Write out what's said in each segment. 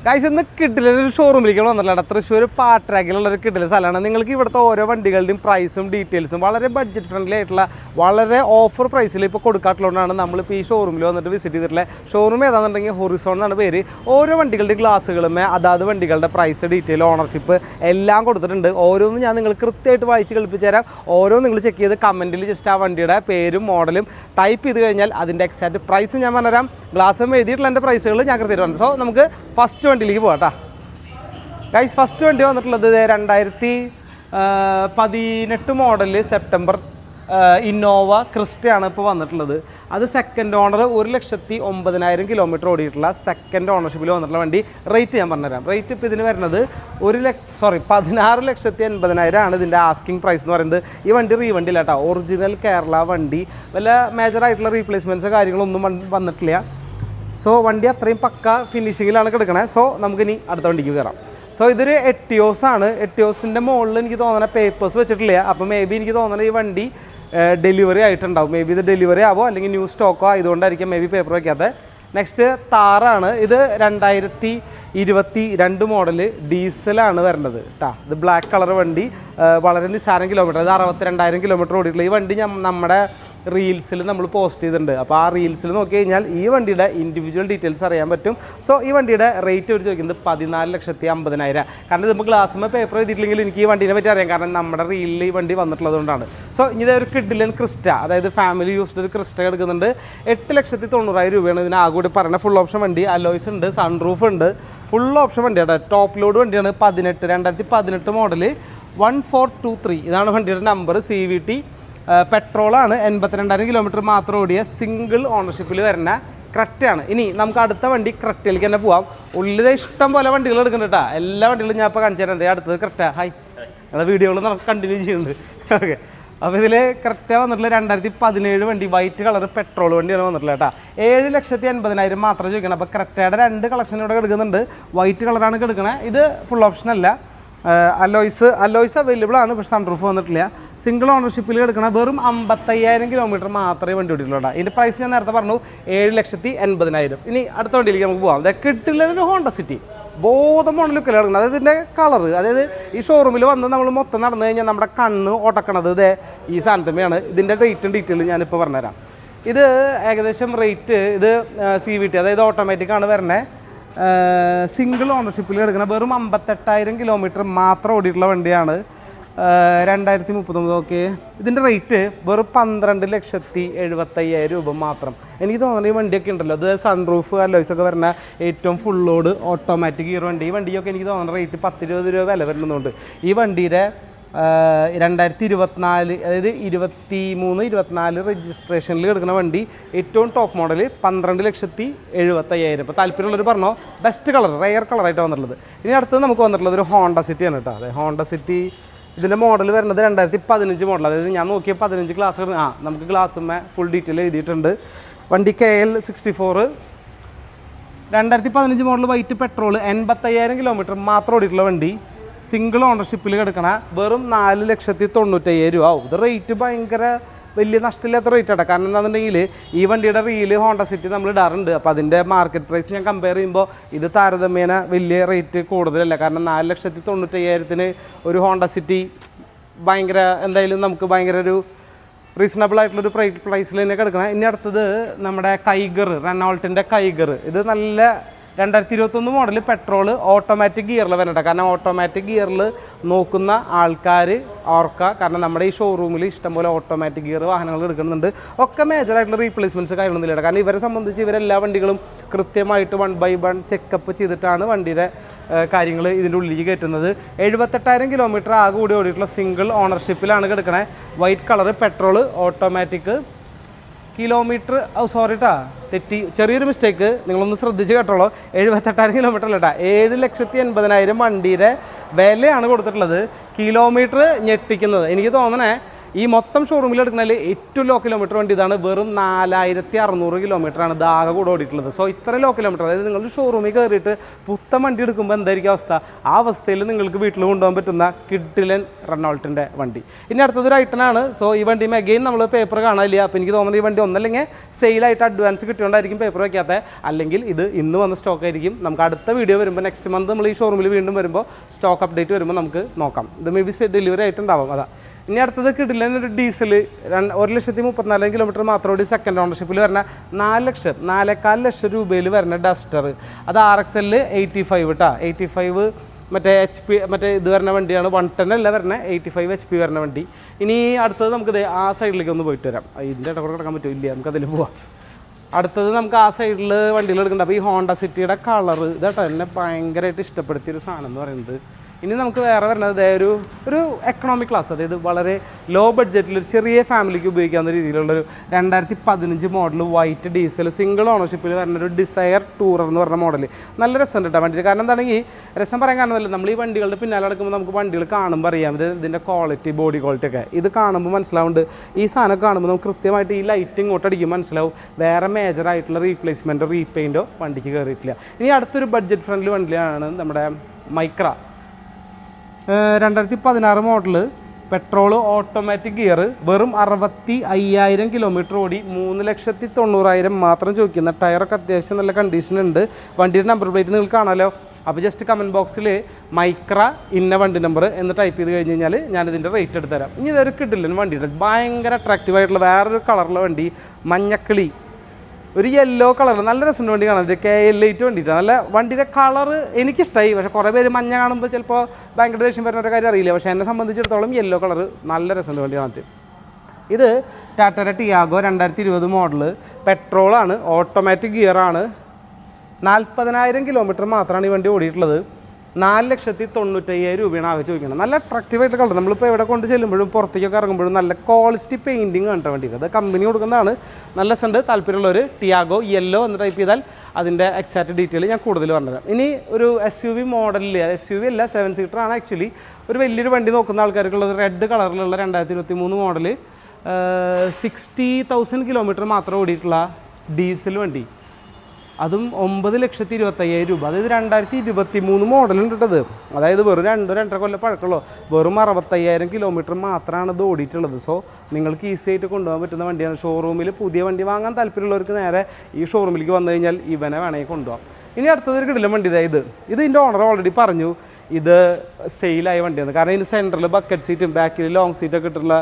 Guys ഇന്ന് കിഡിലൊരു ഷോറൂമിലേക്ക് വന്നിട്ടില്ല. തൃശ്ശൂർ പാട്രാക്കിലുള്ളൊരു കിഡിലെ സ്ഥലമാണ്. നിങ്ങൾക്ക് ഇവിടുത്തെ ഓരോ വണ്ടികളുടെയും പ്രൈസും ഡീറ്റെയിൽസും വളരെ ബഡ്ജറ്റ് ഫ്രണ്ട്ലി ആയിട്ടുള്ള വളരെ ഓഫർ പ്രൈസിൽ ഇപ്പോൾ കൊടുക്കാട്ടുള്ളതുകൊണ്ടാണ് നമ്മളിപ്പോൾ ഈ ഷോറൂമിൽ വന്നിട്ട് വിസിറ്റ് ചെയ്തിട്ടുള്ളത്. ഷോറൂം ഏതാണെന്നുണ്ടെങ്കിൽ ഹൊറിസോൺ എന്നാണ് പേര്. ഓരോ വണ്ടികളുടെ ഗ്ലാസ്സുകളുമേ അതാത് വണ്ടികളുടെ പ്രൈസ്, ഡീറ്റെയിൽ, ഓണർഷിപ്പ് എല്ലാം കൊടുത്തിട്ടുണ്ട്. ഓരോന്നും ഞാൻ നിങ്ങൾ കൃത്യമായിട്ട് വായിച്ച് കളിപ്പിച്ച് തരാം. ഓരോ നിങ്ങൾ ചെക്ക് ചെയ്ത് കമൻറ്റിൽ ജസ്റ്റ് ആ വണ്ടിയുടെ പേരും മോഡലും ടൈപ്പ് ചെയ്ത് കഴിഞ്ഞാൽ അതിൻ്റെ എക്സാക്റ്റ് പ്രൈസ് ഞാൻ പറഞ്ഞുതരാം. ഗ്ലാസ്സും എഴുതിയിട്ടുള്ള എൻ്റെ പ്രൈസുകൾ ഞാൻ കൃത്യമായിട്ട്. സോ നമുക്ക് ഫസ്റ്റ് വണ്ടിയിലേക്ക് പോകാം കേട്ടോ. ഗൈസ് ഫസ്റ്റ് വണ്ടി വന്നിട്ടുള്ളത് 2018 മോഡല് സെപ്റ്റംബർ ഇന്നോവ ക്രിസ്റ്റയാണ് ഇപ്പോൾ വന്നിട്ടുള്ളത്. അത് സെക്കൻഡ് ഓണർ 1,09,000 കിലോമീറ്റർ ഓടിയിട്ടുള്ള സെക്കൻഡ് ഓണർഷിപ്പിൽ വന്നിട്ടുള്ള വണ്ടി. റേറ്റ് ഞാൻ പറഞ്ഞുതരാം. റേറ്റ് ഇപ്പോൾ ഇതിന് വരുന്നത് 16,80,000 ആണ് ഇതിൻ്റെ ആസ്കിങ് പ്രൈസ് എന്ന് പറയുന്നത്. ഈ വണ്ടി റീവണ്ടി ഇല്ല കേട്ടോ, ഒറിജിനൽ കേരള വണ്ടി. വല്ല മേജറായിട്ടുള്ള റീപ്ലേസ്മെൻറ്റ്സോ കാര്യങ്ങളൊന്നും വന്നിട്ടില്ല. സോ വണ്ടി അത്രയും പക്ക ഫിനിഷിങ്ങിലാണ് കിടക്കണേ. സോ നമുക്കിനി അടുത്ത വണ്ടിക്ക് കയറാം. സോ ഇതൊരു എട്ടിയോസ് ആണ്. എട്ടിയോസിൻ്റെ മുകളിൽ എനിക്ക് തോന്നുന്ന പേപ്പേഴ്സ് വെച്ചിട്ടില്ല. അപ്പോൾ മേ ബി എനിക്ക് തോന്നുന്നത് ഈ വണ്ടി ഡെലിവറി ആയിട്ടുണ്ടാവും. മേ ബി ഇത് ഡെലിവറി ആവോ അല്ലെങ്കിൽ ന്യൂ സ്റ്റോക്കോ ആയതുകൊണ്ടായിരിക്കും മേ ബി പേപ്പർ വയ്ക്കാത്തത്. നെക്സ്റ്റ് താറാണ്. ഇത് 2022 മോഡല് ഡീസലാണ് വരേണ്ടത് കേട്ടോ. ഇത് ബ്ലാക്ക് കളർ വണ്ടി, വളരെ നിസ്സാരം കിലോമീറ്റർ. ഇത് 62,000 കിലോമീറ്റർ ഓടിയിട്ടുള്ള ഈ വണ്ടി നമ്മുടെ റീൽസിൽ നമ്മൾ പോസ്റ്റ് ചെയ്തിട്ടുണ്ട്. അപ്പോൾ ആ റീൽസിൽ നോക്കി കഴിഞ്ഞാൽ ഈ വണ്ടിയുടെ ഇൻഡിവിജ്വൽ ഡീറ്റെയിൽസ് അറിയാൻ പറ്റും. സോ ഈ വണ്ടിയുടെ റേറ്റ് ഒരു ചോദിക്കുന്നത് 14,50,000. കാരണം ഇതിപ്പോൾ ഗ്ലാസ്സുമ്പോൾ പേപ്പർ എഴുതിയിട്ടില്ലെങ്കിൽ എനിക്ക് ഈ വണ്ടീനെ പറ്റി അറിയാം, കാരണം നമ്മുടെ റീലിൽ ഈ വണ്ടി വന്നിട്ടുള്ളതുകൊണ്ടാണ്. സോ ഇനി ഒരു കിഡിലൻ ക്രിസ്റ്റ, അതായത് ഫാമിലി യൂസ്ഡ് ഒരു ക്രിസ്റ്റ എടുക്കുന്നുണ്ട്. 8,90,000 രൂപയാണ് ഇതിന് ആകൂടി പറയുന്നത്. ഫുൾ ഓപ്ഷൻ വണ്ടി, അലോയ്സ് ഉണ്ട്, സൺറൂഫ് ഉണ്ട്, ഫുൾ ഓപ്ഷൻ വണ്ടിയാണ്. ടോപ്പ് ലോഡ് വണ്ടിയാണ്. 2018 മോഡല് 1423 ഇതാണ് വണ്ടിയുടെ നമ്പർ. CVT പെട്രോളാണ്. 82,000 കിലോമീറ്റർ മാത്രം ഓടിയ സിംഗിൾ ഓണർഷിപ്പിൽ വരുന്ന ക്രെറ്റയാണ്. ഇനി നമുക്ക് അടുത്ത വണ്ടി ക്രെറ്റയിലേക്ക് തന്നെ പോവാം. ഉള്ളിൽ ഇഷ്ടം പോലെ വണ്ടികൾ എടുക്കുന്നുണ്ട് കേട്ടോ. എല്ലാ വണ്ടികളും ഞാൻ ഇപ്പോൾ കാണിച്ചു തരാം. അടുത്തത് ക്രെറ്റ. ഹായ്, ഞങ്ങളുടെ വീഡിയോകൾ നമുക്ക് കണ്ടിന്യൂ ചെയ്യുന്നുണ്ട്. ഓക്കെ, അപ്പോൾ ഇതിൽ ക്രെറ്റ വന്നിട്ടുള്ള 2017 വണ്ടി, വൈറ്റ് കളർ പെട്രോൾ വണ്ടിയാണ് വന്നിട്ടുള്ളത് കേട്ടോ. 7,80,000 മാത്രം ചോദിക്കണം. അപ്പോൾ ക്രെറ്റയുടെ 2 കളക്ഷൻ ഇവിടെ എടുക്കുന്നുണ്ട്. വൈറ്റ് കളറാണ് എടുക്കണത്. ഇത് ഫുൾ ഓപ്ഷൻ അല്ല. അലോയ്സ് അവൈലബിൾ ആണ്, പക്ഷേ സൺറൂഫ് വന്നിട്ടില്ല. സിംഗിൾ ഓണർഷിപ്പിൽ എടുക്കണം. വെറും 55,000 കിലോമീറ്റർ മാത്രമേ വണ്ടി ഓടിയിട്ടുള്ളൂ. ഇതിൻ്റെ പ്രൈസ് ഞാൻ നേരത്തെ പറഞ്ഞു 7,80,000. ഇനി അടുത്ത വണ്ടിയിലേക്ക് നമുക്ക് പോകാം. അതായത് കിട്ടില്ലൊരു ഹോണ്ട സിറ്റി ബോധമാണ് ലുക്കിൽ കിടക്കുന്നത്. അതായത് ഇതിൻ്റെ കളറ്, അതായത് ഈ ഷോറൂമിൽ വന്ന് നമ്മൾ മൊത്തം നടന്നു കഴിഞ്ഞാൽ നമ്മുടെ കണ്ണ് ഒടക്കണത് ഇതേ ഈ സാധനത്തമ്മയാണ്. ഇതിൻ്റെ റേറ്റും ഡീറ്റെയിലും ഞാനിപ്പോൾ പറഞ്ഞുതരാം. ഇത് ഏകദേശം റേറ്റ്, ഇത് CVT അതായത് ഓട്ടോമാറ്റിക്കാണ് വരണേ. സിംഗിൾ ഓണർഷിപ്പിൽ എടുക്കുന്ന വെറും 58,000 കിലോമീറ്റർ മാത്രം ഓടിയിട്ടുള്ള വണ്ടിയാണ്. 2039. ഓക്കെ, ഇതിൻ്റെ റേറ്റ് വെറും 12,70,000 രൂപ മാത്രം. എനിക്ക് തോന്നുന്നത് ഈ വണ്ടിയൊക്കെ ഉണ്ടല്ലോ, അത് സൺറൂഫ് അലോയ്സൊക്കെ വരുന്ന ഏറ്റവും ഫുൾ ലോഡ് ഓട്ടോമാറ്റിക് ഗിയർ വണ്ടി. ഈ വണ്ടിയൊക്കെ എനിക്ക് തോന്നുന്ന റേറ്റ് 10-20 രൂപ വില വരുന്നുണ്ട്. ഈ വണ്ടിയുടെ 2024 അതായത് 23-24 രജിസ്ട്രേഷനിൽ എടുക്കുന്ന വണ്ടി. ഏറ്റവും ടോപ്പ് മോഡൽ 12,70,000. ഇപ്പോൾ താല്പര്യമുള്ളവർ പറഞ്ഞോ. ബെസ്റ്റ് കളർ, റെയർ കളറായിട്ട് വന്നിട്ടുള്ളത്. ഇനി അടുത്തത് നമുക്ക് വന്നിട്ടുള്ളത് ഒരു ഹോണ്ട സിറ്റിയാണ് കേട്ടോ. അതെ, ഹോണ്ട സിറ്റി. ഇതിൻ്റെ മോഡൽ വരുന്നത് 2015 മോഡൽ. അതായത് ഞാൻ നോക്കിയ 15 ഗ്ലാസ് നമുക്ക് ഗ്ലാസ്സുമ്മേ ഫുൾ ഡീറ്റെയിൽ എഴുതിയിട്ടുണ്ട്. വണ്ടി KL 64 2015 model white petrol 85,000 kilometre മാത്രം ഓടിയിട്ടുള്ള വണ്ടി. സിംഗിൾ ഓണർഷിപ്പിൽ കിടക്കണ വെറും 4,90,000 രൂപ ആവും. ഇത് റേറ്റ് ഭയങ്കര വലിയ നഷ്ടമില്ലാത്ത റേറ്റ് ആണ്. കാരണം എന്താണെന്നുണ്ടെങ്കിൽ ഈ വണ്ടിയുടെ റീല് ഹോണ്ട സിറ്റി നമ്മൾ ഇടാറുണ്ട്. അപ്പോൾ അതിൻ്റെ മാർക്കറ്റ് പ്രൈസ് ഞാൻ കമ്പയർ ചെയ്യുമ്പോൾ ഇത് താരതമ്യേന വലിയ റേറ്റ് കൂടുതലല്ല. കാരണം 4,90,000 ഒരു ഹോണ്ട സിറ്റി ഭയങ്കര എന്തായാലും നമുക്ക് ഭയങ്കര ഒരു റീസണബിൾ ആയിട്ടുള്ളൊരു പ്രൈസിൽ തന്നെ കിടക്കണം. ഇനി അടുത്തത് നമ്മുടെ കൈഗർ, റെനോൾട്ടിൻ്റെ കൈഗർ. ഇത് നല്ല 2021 മോഡൽ പെട്രോൾ ഓട്ടോമാറ്റിക് ഗിയറിൽ വരട്ടെ. കാരണം ഓട്ടോമാറ്റിക് ഗിയറിൽ നോക്കുന്ന ആൾക്കാർ ഓർക്കുക. കാരണം നമ്മുടെ ഈ ഷോറൂമിൽ ഇഷ്ടംപോലെ ഓട്ടോമാറ്റിക് ഗിയർ വാഹനങ്ങൾ എടുക്കുന്നുണ്ട്. ഒക്കെ മേജറായിട്ടുള്ള റീപ്ലേസ്മെൻറ്റ്സ് കാര്യമൊന്നുമില്ല. കാരണം ഇവരെ സംബന്ധിച്ച് ഇവരെല്ലാ വണ്ടികളും കൃത്യമായിട്ട് 1 by 1 ചെക്കപ്പ് ചെയ്തിട്ടാണ് വണ്ടിയുടെ കാര്യങ്ങൾ ഇതിൻ്റെ ഉള്ളിലേക്ക് കയറ്റുന്നത്. 78,000 കിലോമീറ്റർ ആകെ കൂടി ഓടിയിട്ടുള്ള സിംഗിൾ ഓണർഷിപ്പിലാണ് കിടക്കണേ. White colour petrol automatic kilometre. Sorry കേട്ടോ, തെറ്റി, ചെറിയൊരു മിസ്റ്റേക്ക്, നിങ്ങളൊന്ന് ശ്രദ്ധിച്ച് കേട്ടോളൂ. 78,000 കിലോമീറ്റർ അല്ല കേട്ടോ, 7,80,000 വണ്ടിയുടെ വിലയാണ് കൊടുത്തിട്ടുള്ളത്. കിലോമീറ്റർ ഞെട്ടിക്കുന്നത്. എനിക്ക് തോന്നണേ ഈ മൊത്തം ഷോറൂമിൽ എടുക്കുന്നതിൽ ഏറ്റവും ലോ കിലോമീറ്റർ വണ്ടി ഇതാണ്. വെറും 4600 കിലോമീറ്ററാണ് ഇതാകെ കൂടെ ഓടിയിട്ടുള്ളത്. സോ ഇത്ര ലോ കിലോമീറ്റർ, അതായത് നിങ്ങൾ ഷോറൂമിൽ കയറിയിട്ട് പുത്തൻ വണ്ടി എടുക്കുമ്പോൾ എന്തായിരിക്കും അവസ്ഥ, ആ അവസ്ഥയിൽ നിങ്ങൾക്ക് വീട്ടിൽ കൊണ്ടുപോകാൻ പറ്റുന്ന കിഡിലൻ റെനോൾട്ടിൻ്റെ വണ്ടി. ഇനി അടുത്തതൊരു ഐട്ടനാണ്. സോ ഈ വണ്ടി അഗെയിൻ നമ്മൾ പേപ്പർ കാണാനില്ല. അപ്പോൾ എനിക്ക് തോന്നുന്നത് ഈ വണ്ടി ഒന്നല്ലെങ്കിൽ സെയിലായിട്ട് അഡ്വാൻസ് കിട്ടിയോണ്ടായിരിക്കും പേപ്പർ വയ്ക്കാത്തത്, അല്ലെങ്കിൽ ഇത് ഇന്ന് വന്ന സ്റ്റോക്ക് ആയിരിക്കും. നമുക്ക് അടുത്ത വീഡിയോ വരുമ്പോൾ നെക്സ്റ്റ് മന്ത് നമ്മൾ ഈ ഷോറൂമിൽ വീണ്ടും വരുമ്പോൾ സ്റ്റോക്ക് അപ്ഡേറ്റ് വരുമ്പോൾ നമുക്ക് നോക്കാം. ഇത് മേ ബി ഡെലിവറി ആയിട്ടുണ്ടാവും. അതാ ഇനി അടുത്തത് കിടിലൻ ഒരു ഡീസൽ 1,34,000 കിലോമീറ്റർ മാത്രം ഓടി സെക്കൻഡ് ഓണർഷിപ്പിൽ വരുന്ന 4,04,000 ലക്ഷം രൂപയിൽ വരുന്ന ഡസ്റ്റർ. അത് RXL 85 കേട്ടോ. 85 മറ്റേ HP മറ്റേ ഇത് വരുന്ന വണ്ടിയാണ്. 110 അല്ല വരുന്ന 85 HP വരുന്ന വണ്ടി. ഇനി അടുത്തത് നമുക്ക് ആ സൈഡിലേക്ക് ഒന്ന് പോയിട്ട് വരാം. ഇതിൻ്റെ ഇടക്കൂടെ കിടക്കാൻ പറ്റില്ല, നമുക്കതിൽ പോവാം. അടുത്തത് നമുക്ക് ആ സൈഡിൽ വണ്ടികൾ എടുക്കുന്നുണ്ട്. അപ്പോൾ ഈ ഹോണ്ട സിറ്റിയുടെ കളർ ഇതാട്ടോ എന്നെ ഭയങ്കരമായിട്ട് ഇഷ്ടപ്പെടുത്തിയൊരു സാധനം എന്ന് പറയുന്നത്. ഇനി നമുക്ക് വേറെ വരുന്നത് ഒരു എക്കണോമിക് ക്ലാസ്, അതായത് വളരെ ലോ ബഡ്ജറ്റിൽ ഒരു ചെറിയ ഫാമിലിക്ക് ഉപയോഗിക്കാവുന്ന രീതിയിലുള്ളൊരു 2015 മോഡൽ വൈറ്റ് ഡീസൽ സിംഗിൾ ഓണർഷിപ്പിൽ വരുന്നൊരു ഡിസയർ ടൂറർ എന്ന് പറഞ്ഞ മോഡൽ. നല്ല രസം കേട്ടോ വണ്ടി. കാരണം എന്താണെങ്കിൽ രസം പറയാൻ കാരണമല്ല, നമ്മൾ ഈ വണ്ടികളുടെ പിന്നാലെ നടക്കുമ്പോൾ നമുക്ക് വണ്ടികൾ കാണുമ്പോൾ അറിയാം ഇതിൻ്റെ ക്വാളിറ്റി, ബോഡി ക്വാളിറ്റി ഒക്കെ. ഇത് കാണുമ്പോൾ മനസ്സിലാവുന്നുണ്ട്. ഈ സാധനം കാണുമ്പോൾ നമുക്ക് കൃത്യമായിട്ട് ഈ ലൈറ്റ് ഇങ്ങോട്ട് അടിക്കുമ്പോൾ മനസ്സിലാവും വേറെ മേജറായിട്ടുള്ള റീപ്ലേസ്മെൻറ്റോ റീപെയിൻറ്റോ വണ്ടിക്ക് കയറിയിട്ടില്ല. ഇനി അടുത്തൊരു ബഡ്ജറ്റ് ഫ്രണ്ട്ലി വണ്ടിയാണ് നമ്മുടെ Micra. 2016 model petrol automatic gear, വെറും 65,000 കിലോമീറ്റർ ഓടി 3,90,000 മാത്രം ചോദിക്കുന്ന. ടയറൊക്കെ അത്യാവശ്യം നല്ല കണ്ടീഷൻ ഉണ്ട്. വണ്ടിയുടെ നമ്പർ പ്ലേറ്റ് നിങ്ങൾക്ക് കാണാമല്ലോ. അപ്പോൾ ജസ്റ്റ് കമൻറ്റ് ബോക്സിൽ മൈക്ര ഇന്ന വണ്ടി നമ്പർ എന്ന് ടൈപ്പ് ചെയ്ത് കഴിഞ്ഞ് കഴിഞ്ഞാൽ ഞാനിതിൻ്റെ റേറ്റ് എടുത്ത് തരാം. ഇനി ഇതൊരു കിഡിലൻ വണ്ടിയുടെ ഭയങ്കര അട്രാക്റ്റീവായിട്ടുള്ള വേറൊരു കളറുള്ള വണ്ടി, മഞ്ഞക്കിളി. ഒരു യെല്ലോ കളർ, നല്ല രസമുണ്ട് വണ്ടി കാണാൻ. KL8 വണ്ടിയിട്ടാണ്. നല്ല വണ്ടിയുടെ കളർ എനിക്കിഷ്ടമായി. പക്ഷേ കുറേ പേര് മഞ്ഞ കാണുമ്പോൾ ചിലപ്പോൾ ഭയങ്കര ദേഷ്യം വരുന്ന ഒരു കാര്യം അറിയില്ല. പക്ഷേ എന്നെ സംബന്ധിച്ചിടത്തോളം യെല്ലോ കളർ നല്ല രസമുണ്ട് വണ്ടി കാണാൻ. ഇത് ടാറ്റയുടെ ടിയാഗോ 2020 മോഡൽ പെട്രോളാണ്, ഓട്ടോമാറ്റിക് ഗിയറാണ്. 40,000 കിലോമീറ്റർ മാത്രമാണ് ഈ വണ്ടി ഓടിയിട്ടുള്ളത്. 4,95,000 രൂപയാണ് ആകെ ചോദിക്കുന്നത്. നല്ല അട്രാക്റ്റീവായിട്ട് കളർ. നമ്മളിപ്പോൾ എവിടെ കൊണ്ട് ചെല്ലുമ്പോഴും പുറത്തേക്കൊക്കെ ഇറങ്ങുമ്പോഴും നല്ല ക്വാളിറ്റി പെയിൻറ്റിങ് കണ്ട വണ്ടി. അത് കമ്പനി കൊടുക്കുന്നതാണ്. നല്ല രസമുണ്ട്. താല്പര്യമുള്ളൊരു ടിയാഗോ യെല്ലോ എന്ന് ടൈപ്പ് ചെയ്താൽ അതിൻ്റെ എക്സാക്റ്റ് ഡീറ്റെയിൽ ഞാൻ കൂടുതൽ പറഞ്ഞുതരാം. ഇനി ഒരു SUV മോഡലിൽ, SUV അല്ല 7 സീറ്ററാണ് ആക്ച്വലി, ഒരു വലിയൊരു വണ്ടി നോക്കുന്ന ആൾക്കാർക്കുള്ളത് റെഡ് കളറിലുള്ള 2023 മോഡൽ 60,000 കിലോമീറ്റർ മാത്രം ഓടിയിട്ടുള്ള ഡീസൽ വണ്ടി. അതും 9,25,000 രൂപ. അതായത് 2023 മോഡലുണ്ട് കേട്ടത്. അതായത് വെറും 2-2.5 കൊല്ലം പഴക്കമുള്ളൂ. വെറും 65,000 കിലോമീറ്റർ മാത്രമാണ് ഇത് ഓടിയിട്ടുള്ളത്. സോ നിങ്ങൾക്ക് ഈസി ആയിട്ട് കൊണ്ടുപോകാൻ പറ്റുന്ന വണ്ടിയാണ്. ഷോറൂമിൽ പുതിയ വണ്ടി വാങ്ങാൻ താല്പര്യമുള്ളവർക്ക് നേരെ ഈ ഷോറൂമിലേക്ക് വന്നു കഴിഞ്ഞാൽ ഇവനെ വേണമെങ്കിൽ കൊണ്ടുപോകാം. ഇനി അടുത്തതൊരു കിടിലൻ വണ്ടി ഇത് ഇതിൻ്റെ ഓണർ ഓൾറെഡി പറഞ്ഞു ഇത് സെയിലായ വണ്ടിയാണ്. കാരണം ഇതിന് സെൻറ്ററിൽ ബക്കറ്റ് സീറ്റും ബാക്കിൽ ലോങ് സീറ്റൊക്കെ ഇട്ടുള്ള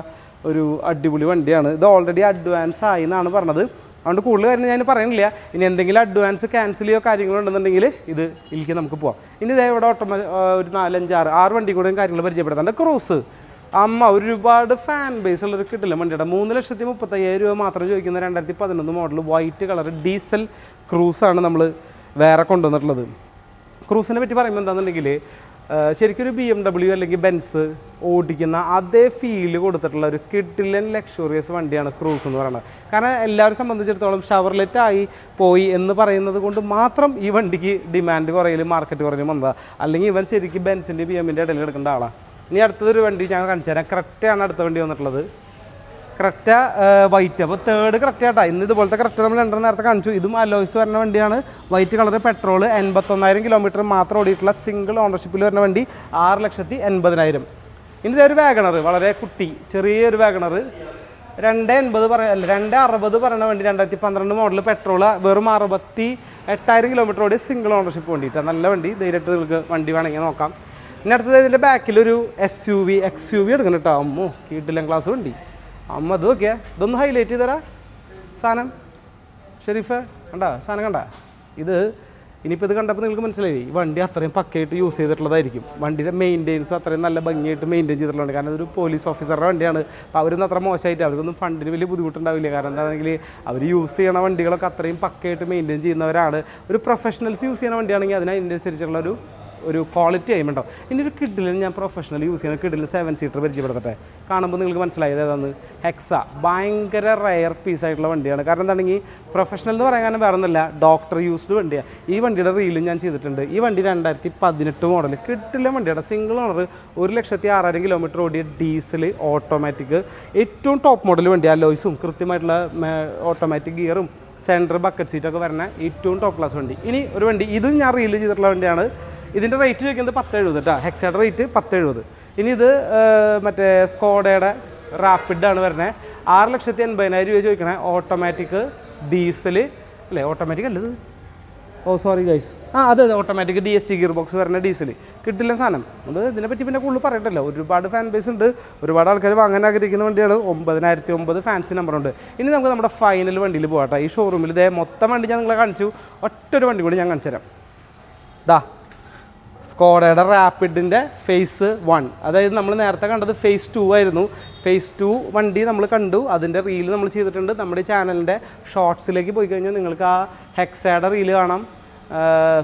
ഒരു അടിപൊളി വണ്ടിയാണ്. ഇത് ഓൾറെഡി അഡ്വാൻസ് ആയി എന്നാണ് പറഞ്ഞത്. അതുകൊണ്ട് കൂടുതൽ കാര്യം ഞാൻ പറയുന്നില്ല. ഇനി എന്തെങ്കിലും അഡ്വാൻസ് ക്യാൻസൽ ചെയ്യോ കാര്യങ്ങളോ ഉണ്ടെന്നുണ്ടെങ്കിൽ ഇതിലേക്ക് നമുക്ക് പോവാം. ഇനി ഇതേ ഇവിടെ ഒരു 4, 5, 6 വണ്ടി കൂടെയും കാര്യങ്ങൾ പരിചയപ്പെടുത്താണ്ട്. ക്രൂസ് ഒരുപാട് ഫാൻ ബേസ് ഉള്ളൊരു കിട്ടില്ല വണ്ടിയുടെ. 3,35,000 രൂപ മാത്രം ചോദിക്കുന്ന 2011 മോഡൽ വൈറ്റ് കളർ ഡീസൽ ക്രൂസാണ് നമ്മൾ വേറെ കൊണ്ടുവന്നിട്ടുള്ളത്. ക്രൂസിനെ പറ്റി പറയുമ്പോൾ എന്താണെന്നുണ്ടെങ്കിൽ ശരിക്കൊരു BMW അല്ലെങ്കിൽ ബെൻസ് ഓടിക്കുന്ന അതേ ഫീല് കൊടുത്തിട്ടുള്ള ഒരു കിഡിലൻ ലക്ഷറിയസ് വണ്ടിയാണ് ക്രൂസ് എന്ന് പറയുന്നത്. കാരണം എല്ലാവരും സംബന്ധിച്ചിടത്തോളം ഷവർലെറ്റ് ആയി പോയി എന്ന് പറയുന്നത് കൊണ്ട് മാത്രം ഈ വണ്ടിക്ക് ഡിമാൻഡ് കുറയിലും മാർക്കറ്റ് കുറയിലും വന്നതാണ്. അല്ലെങ്കിൽ ഇവൻ ശരിക്കും ബെൻസിൻ്റെ BMൻ്റെ ഇടയിൽ എടുക്കേണ്ട ആളാണ്. ഇനി അടുത്തതൊരു വണ്ടി ഞാൻ കാണിച്ചു തരാം. ക്രെറ്റയാണ് അടുത്ത വണ്ടി വന്നിട്ടുള്ളത്. Creta white. അപ്പോൾ തേർഡ് ക്രെറ്റ ആട്ടോ. ഇന്ന് ഇതുപോലത്തെ ക്രെറ്റ നമ്മൾ നേരത്തെ കാണിച്ചു. ഇതും അലോയ്സ് വരുന്ന വണ്ടിയാണ്. വൈറ്റ് കളർ പെട്രോൾ 81,000 കിലോമീറ്റർ മാത്രം ഓടിയിട്ടുള്ള സിംഗിൾ ഓണർഷിപ്പിൽ വരുന്ന വണ്ടി 6,80,000. ഇനി ഇതൊരു വാഗണർ, വളരെ കുട്ടി ചെറിയൊരു വാഗണർ 2,80 2,60 പറയുന്ന വണ്ടി. 2012 മോഡൽ പെട്രോൾ, വെറും 68,000 കിലോമീറ്റർ ഓടി സിംഗിൾ ഓണർഷിപ്പ് വണ്ടിയിട്ടാണ്. നല്ല വണ്ടി, ധൈര്യമായിട്ട് നിങ്ങൾക്ക് വണ്ടി വേണമെങ്കിൽ നോക്കാം. ഇനി അടുത്തത് ഇതിൻ്റെ ബാക്കിലൊരു XUV എടുക്കണം കേട്ടോ. അമ്മോ കിടിലൻ ക്ലാസ് വണ്ടി. അത് നോക്കിയാൽ ഇതൊന്ന് ഹൈലൈറ്റ് ചെയ്തരാ സാധനം. ഷെരീഫ് കണ്ടാ സാധനം കണ്ട. ഇത് ഇനിയിപ്പോൾ ഇത് കണ്ടപ്പോൾ നിങ്ങൾക്ക് മനസ്സിലായി ഈ വണ്ടി അത്രയും പക്കയായിട്ട് യൂസ് ചെയ്തിട്ടുള്ളതായിരിക്കും. വണ്ടിയുടെ മെയിൻ്റെനൻസ് അത്രയും നല്ല ഭംഗിയായിട്ട് മെയിൻറ്റെയിൻ ചെയ്തിട്ടുള്ളത്. കാരണം ഇതൊരു പോലീസ് ഓഫീസറുടെ വണ്ടിയാണ്. അപ്പോൾ അവരൊന്നും അത്ര മോശമായിട്ട് അവർക്കൊന്നും ഫണ്ടിന് വലിയ ബുദ്ധിമുട്ടുണ്ടാവില്ല. കാരണം എന്താണെങ്കിൽ അവർ യൂസ് ചെയ്യണ വണ്ടികളൊക്കെ അത്രയും പക്കയായിട്ട് മെയിൻറ്റെയിൻ ചെയ്യുന്നവരാണ്. ഒരു പ്രൊഫഷണൽസ് യൂസ് ചെയ്യുന്ന വണ്ടിയാണെങ്കിൽ അതിനനുസരിച്ചുള്ളൊരു ഒരു ക്വാളിറ്റി ആയിട്ടുണ്ടോ. ഇനി ഒരു കിഡിലിന് ഞാൻ പ്രൊഫഷണൽ യൂസ് ചെയ്യുന്ന കിഡിലിന് 7 സീറ്റർ പരിചയപ്പെടുത്തട്ടെ. കാണുമ്പോൾ നിങ്ങൾക്ക് മനസ്സിലായത് ഏതാണ്? ഹെക്സ. ഭയങ്കര റെയർ പീസായിട്ടുള്ള വണ്ടിയാണ്. കാരണം എന്താണെങ്കിൽ പ്രൊഫഷണൽ എന്ന് പറയാൻ വേറെ ഒന്നുമില്ല, ഡോക്ടർ യൂസ്ഡ് വണ്ടിയാണ്. ഈ വണ്ടിയുടെ റീലും ഞാൻ ചെയ്തിട്ടുണ്ട്. ഈ വണ്ടി 2018 മോഡൽ കിട്ടില്ല വണ്ടിയുടെ, സിംഗിൾ ഓണർ, 1,06,000 കിലോമീറ്റർ ഓടിയ ഡീസൽ ഓട്ടോമാറ്റിക്, ഏറ്റവും ടോപ്പ് മോഡൽ വണ്ടി. അലോയ്സും കൃത്യമായിട്ടുള്ള ഓട്ടോമാറ്റിക് ഗിയറും സെൻറ്റർ ബക്കറ്റ് സീറ്റൊക്കെ വരുന്ന ഏറ്റവും ടോപ്പ് ക്ലാസ് വണ്ടി. ഇനി ഒരു വണ്ടി, ഇത് ഞാൻ റീൽ ചെയ്തിട്ടുള്ള വണ്ടിയാണ്. ഇതിൻ്റെ റേറ്റ് ചോദിക്കുന്നത് 1070 കേട്ടോ. ഹെക്സയുടെ റേറ്റ് 1070. ഇനി ഇത് മറ്റേ സ്കോഡയുടെ റാപ്പിഡാണ് വരുന്നത്. 6,80,000 രൂപ ചോദിക്കണേ. ഓട്ടോമാറ്റിക് ഡീസൽ അല്ലേ? ഓട്ടോമാറ്റിക് അല്ലത്, സോറി ഗൈസ്, അതെ ഓട്ടോമാറ്റിക് DSG ഗിയർ ബോക്സ് വരുന്ന ഡീസൽ കിട്ടില്ല സാധനം. അത് ഇതിനെപ്പറ്റി പിന്നെ കൂടുതൽ പറയണ്ടല്ലോ. ഒരുപാട് ഫാൻ ബേസ് ഉണ്ട്, ഒരുപാട് ആൾക്കാർ വാങ്ങാൻ ആഗ്രഹിക്കുന്ന വണ്ടിയാണ്. 9,009 ഫാൻസി നമ്പറുണ്ട്. ഇനി നമുക്ക് നമ്മുടെ ഫൈനൽ വണ്ടിയിൽ പോകട്ടെ. ഈ ഷോറൂമിൽ ഇതേ മൊത്തം വണ്ടി ഞാൻ നിങ്ങളെ കാണിച്ചു. ഒറ്റൊരു വണ്ടി കൂടി ഞാൻ കാണിച്ചു തരാം. ദാ സ്കോഡയുടെ റാപ്പിഡിൻ്റെ ഫേസ് 1, അതായത് നമ്മൾ നേരത്തെ കണ്ടത് ഫേസ് 2 ആയിരുന്നു. ഫേസ് 2 വണ്ടി നമ്മൾ കണ്ടു, അതിൻ്റെ റീല് നമ്മൾ ചെയ്തിട്ടുണ്ട്. നമ്മുടെ ചാനലിൻ്റെ ഷോർട്സിലേക്ക് പോയി കഴിഞ്ഞാൽ നിങ്ങൾക്ക് ആ ഹെക്സയുടെ റീല് കാണാം,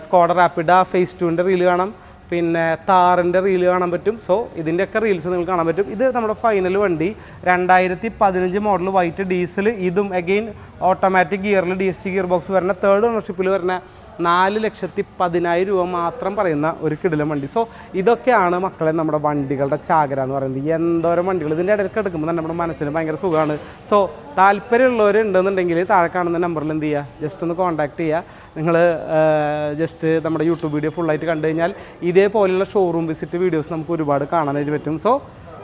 സ്കോഡ റാപ്പിഡ് ആ ഫേസ് 2ൻ്റെ റീല് കാണാം, പിന്നെ താറിൻ്റെ റീല് കാണാൻ പറ്റും. സോ ഇതിൻ്റെയൊക്കെ റീൽസ് നിങ്ങൾക്ക് കാണാൻ പറ്റും. ഇത് നമ്മുടെ ഫൈനൽ വണ്ടി 2015 മോഡൽ വൈറ്റ് ഡീസൽ. ഇതും അഗെയിൻ ഓട്ടോമാറ്റിക് ഗിയറിൽ DSG ഗിയർ ബോക്സ് വരുന്ന, തേർഡ് ഓണർഷിപ്പിൽ വരുന്ന 4,10,000 രൂപ മാത്രം പറയുന്ന ഒരു കിടിലൻ വണ്ടി. സോ ഇതൊക്കെയാണ് മക്കളെ നമ്മുടെ വണ്ടികളുടെ ചാകര എന്ന് പറയുന്നത്. എന്തോരം വണ്ടികൾ ഇതിൻ്റെ ഇടയ്ക്ക് എടുക്കുമ്പോൾ തന്നെ നമ്മുടെ മനസ്സിന് ഭയങ്കര സുഖമാണ്. സോ താല്പര്യമുള്ളവരുണ്ടെന്നുണ്ടെങ്കിൽ താഴെ കാണുന്ന നമ്പറിൽ എന്ത് ചെയ്യുക, ജസ്റ്റ് ഒന്ന് കോൺടാക്ട് ചെയ്യുക. നിങ്ങൾ ജസ്റ്റ് നമ്മുടെ യൂട്യൂബ് വീഡിയോ ഫുള്ളായിട്ട് കണ്ടു കഴിഞ്ഞാൽ ഇതേപോലെയുള്ള ഷോറൂം വിസിറ്റ് വീഡിയോസ് നമുക്ക് ഒരുപാട് കാണാനായിട്ട് പറ്റും. So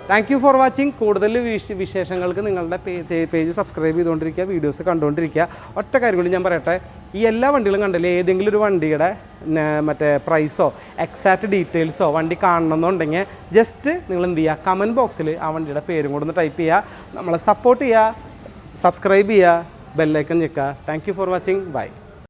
thank you for watching. കൂടുതൽ വിശേഷങ്ങൾക്ക് നിങ്ങളുടെ പേജ് സബ്സ്ക്രൈബ് ചെയ്തുകൊണ്ടിരിക്കുക, വീഡിയോസ് കണ്ടുകൊണ്ടിരിക്കുക. ഒറ്റ കാര്യം കൂടി ഞാൻ പറയട്ടെ, ഈ എല്ലാ വണ്ടികളും കണ്ടില്ലേ, ഏതെങ്കിലും ഒരു വണ്ടിയുടെ മറ്റേ പ്രൈസോ എക്സാക്റ്റ് ഡീറ്റെയിൽസോ വണ്ടി കാണണമെന്നുണ്ടെങ്കിൽ ജസ്റ്റ് നിങ്ങൾ എന്ത് ചെയ്യുക, കമൻറ്റ് ബോക്സിൽ ആ വണ്ടിയുടെ പേരും കൂടെ ഒന്ന് ടൈപ്പ് ചെയ്യുക. നമ്മളെ സപ്പോർട്ട് ചെയ്യുക, സബ്സ്ക്രൈബ് ചെയ്യുക, ബെല്ലൈക്കൺ ഞെക്കുക. Thank you for watching. By.